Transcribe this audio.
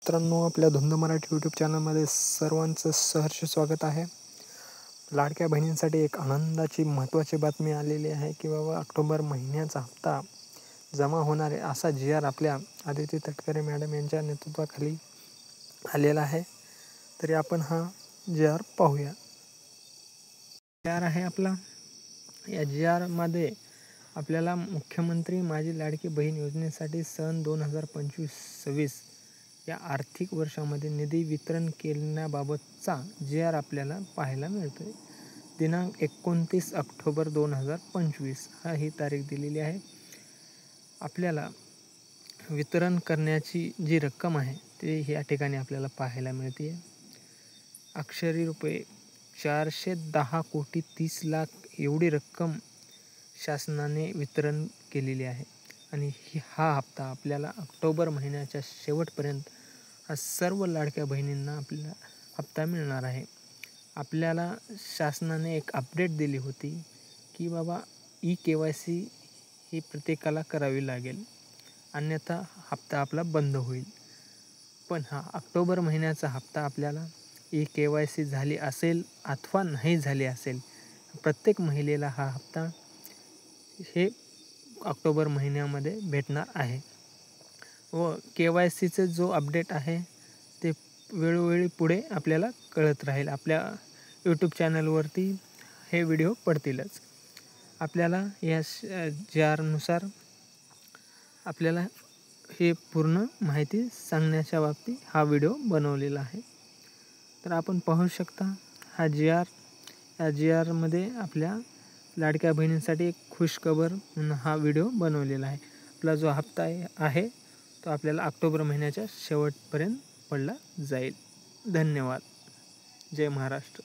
मित्रांनो, आपल्या धुंद मराठी यूट्यूब चॅनलमध्ये सर्वांचं सहर्ष स्वागत आहे. लाडक्या बहिणींसाठी एक आनंदाची महत्त्वाची बातमी आलेली आहे की बाबा ऑक्टोबर महिन्याचा हप्ता जमा होणार आहे असा जी.आर. आपल्या आदिती तटकरे मॅडम यांच्या नेतृत्वाखाली आलेला आहे. तरी आपण हा जी.आर. पाहूया. जी.आर. आहे आपला. या जी.आर.मध्ये आपल्याला मुख्यमंत्री माझी लाडकी बहीण योजनेसाठी सन 2025-26 या आर्थिक वर्षामध्ये निधी वितरण केल्याबाबतचा जी.आर. आपल्याला पाहायला मिळतो आहे. दिनांक 29 ऑक्टोबर 2025 ही तारीख दिलेली आहे. आपल्याला वितरण करण्याची जी रक्कम आहे ते या ठिकाणी आपल्याला पाहायला मिळते आहे. अक्षरी रुपये 410,30,00,000 एवढी रक्कम शासनाने वितरण केलेली आहे. आणि हा हप्ता आपल्याला ऑक्टोबर महिन्याच्या शेवटपर्यंत सर्व लाडक्या बहिणींना आपल्याला हप्ता मिळणार आहे. आपल्याला शासनाने एक अपडेट दिली होती की बाबा KYC ही प्रत्येकाला करावी लागेल, अन्यथा हप्ता आपला बंद होईल. पण हा ऑक्टोबर महिन्याचा हप्ता आपल्याला KYC झाली असेल अथवा नाही झाली असेल, प्रत्येक महिलेला हा हप्ता हे ऑक्टोबर महिन्यामध्ये भेटणार आहे. व KYCचं जो अपडेट आहे ते वेळोवेळी पुढे आपल्याला कळत राहील. आपल्या यूट्यूब चॅनलवरती हे व्हिडिओ पडतीलच. आपल्याला या जी.आर.नुसार आपल्याला हे पूर्ण माहिती सांगण्याच्या बाबतीत हा व्हिडिओ बनवलेला आहे. तर आपण पाहू शकता हा जी.आर. या जी.आरमध्ये आपल्या लाडक्या बहिणींसाठी एक खुशखबर म्हणून हा व्हिडिओ बनवलेला आहे. आपला जो हप्ता आहे तो आपल्याला ऑक्टोबर महिन्याच्या शेवटपर्यंत पडला जाईल. धन्यवाद. जय महाराष्ट्र.